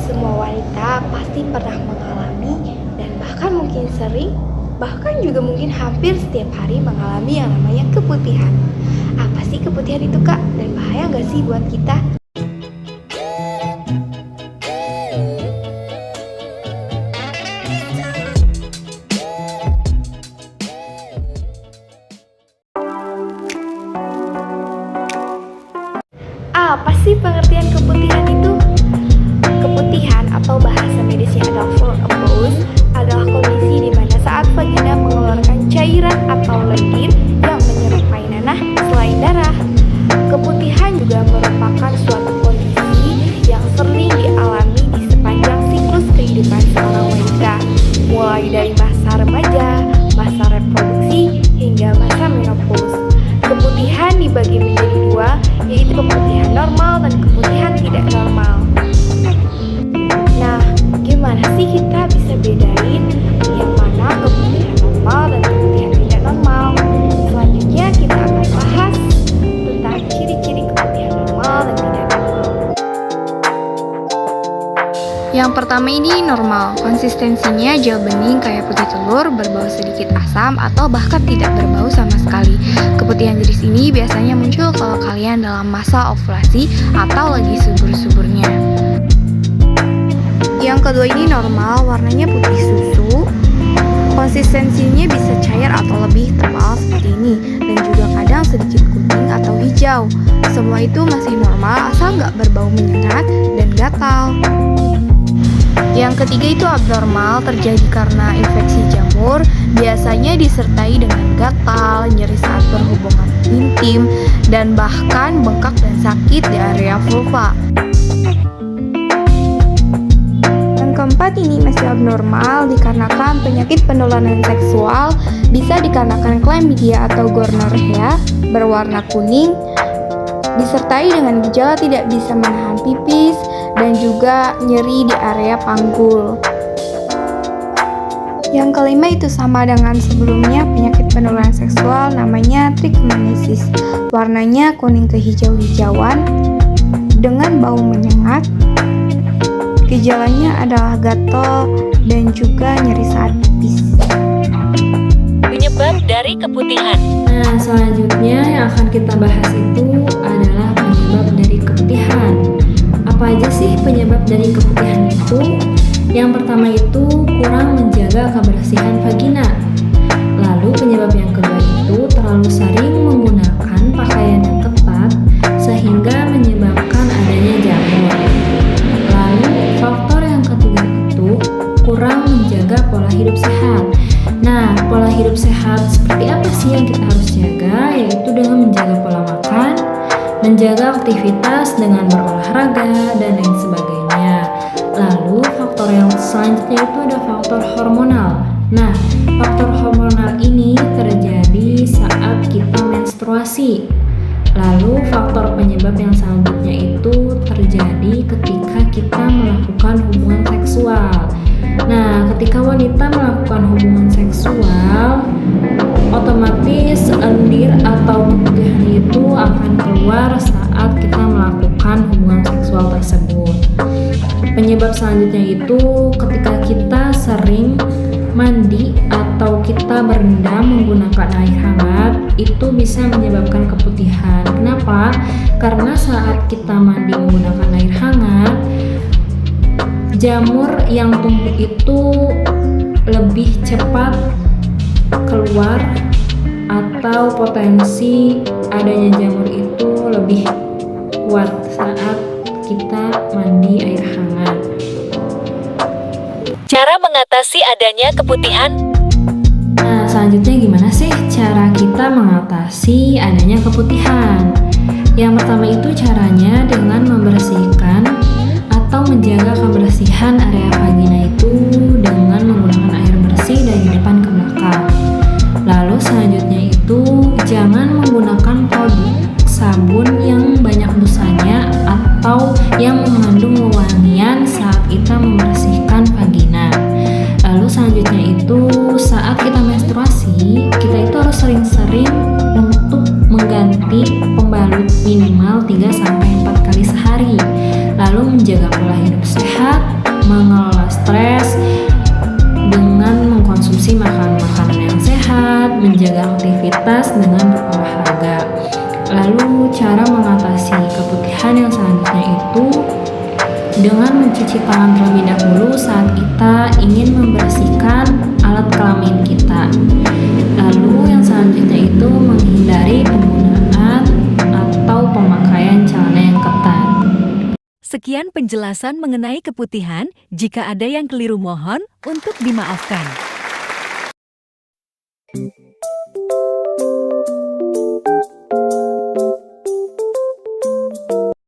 Semua wanita pasti pernah mengalami dan bahkan mungkin sering, bahkan juga mungkin hampir setiap hari mengalami yang namanya keputihan. Apa sih keputihan itu, Kak? Dan bahaya nggak sih buat kita? Apa sih pengertian keputihan itu? Keputihan atau bahasa medisnya adalah pause adalah kondisi di mana saat vagina mengeluarkan cairan atau lendir yang menyerupai nanah selain darah. Keputihan juga merupakan suatu kondisi yang sering dialami di sepanjang siklus kehidupan seorang wanita, mulai dari masa remaja, masa reproduksi, hingga masa menopause. Keputihan dibagi menjadi dua, yaitu keputihan normal dan keputihan tidak normal. Nah, gimana sih kita bisa bedain yang mana keputihan normal dan keputihan tidak normal? Selanjutnya kita akan bahas tentang ciri-ciri keputihan normal dan tidak normal. Yang pertama ini normal, konsistensinya gel bening kayak putih telur, berbau sedikit asam atau bahkan tidak berbau sama sekali. Keputihan jenis ini biasanya muncul kalau kalian dalam masa ovulasi atau lagi subur-suburnya. Yang kedua ini normal, warnanya putih susu, konsistensinya bisa cair atau lebih tebal seperti ini, dan juga kadang sedikit kuning atau hijau. Semua itu masih normal asal nggak berbau menyengat dan gatal. Yang ketiga itu abnormal, terjadi karena infeksi jamur, biasanya disertai dengan gatal, nyeri saat berhubungan intim, dan bahkan bengkak dan sakit di area vulva. Yang keempat ini masih abnormal dikarenakan penyakit penularan seksual, bisa dikarenakan chlamydia atau gonorrhea, berwarna kuning, disertai dengan gejala tidak bisa menahan pipis, dan juga nyeri di area panggul. Yang kelima itu sama dengan sebelumnya, penyakit penularan seksual namanya trichomoniasis. Warnanya kuning kehijau-hijauan dengan bau menyengat. Gejalanya adalah gatal dan juga nyeri saat pipis. Penyebab dari keputihan. Nah, selanjutnya yang akan kita bahas itu adalah penyebab dari keputihan. Apa aja sih penyebab dari keputihan itu? Yang pertama itu kurang menjaga kebersihan vagina. Lalu penyebab yang kedua itu terlalu sering menggunakan pakaian yang ketat sehingga menyebabkan adanya jamur. Lalu faktor yang ketiga itu kurang menjaga pola hidup sehat. Nah, pola hidup sehat seperti apa sih yang kita harus jaga? Yaitu dengan menjaga pola makan, menjaga aktivitas dengan berolahraga, dan lain sebagainya. Lalu faktor yang selanjutnya itu ada faktor hormonal. Nah, faktor hormonal ini terjadi saat kita menstruasi. Lalu faktor penyebab yang selanjutnya itu terjadi ketika kita melakukan hubungan seksual. Nah, ketika wanita melakukan hubungan seksual, otomatis lendir atau keputihan itu akan keluar saat kita melakukan hubungan seksual tersebut. Penyebab selanjutnya itu ketika kita sering mandi atau kita berendam menggunakan air hangat, itu bisa menyebabkan keputihan. Kenapa? Karena saat kita mandi menggunakan air hangat, jamur yang tumbuh itu lebih cepat keluar, atau potensi adanya jamur itu lebih kuat saat kita mandi air hangat. Cara mengatasi adanya keputihan. Nah, selanjutnya gimana sih cara kita mengatasi adanya keputihan? Yang pertama itu caranya dengan membersihkan atau menjaga kebersihan area vagina itu dengan menggunakan air bersih dari depan ke belakang. Lalu selanjutnya itu jangan menggunakan produk sabun yang banyak busanya atau yang mengandung wewangian saat kita membersihkan vagina. Lalu selanjutnya itu saat kita menstruasi, kita itu harus sering-sering untuk mengganti pembalut minimal 3-4 kali sehari. Lalu menjaga pola hidup sehat cara mengatasi keputihan yang selanjutnya itu dengan mencuci tangan terlebih dahulu saat kita ingin membersihkan alat kelamin kita. Lalu yang selanjutnya itu menghindari penggunaan atau pemakaian celana yang ketat. Sekian penjelasan mengenai keputihan. Jika ada yang keliru mohon untuk dimaafkan.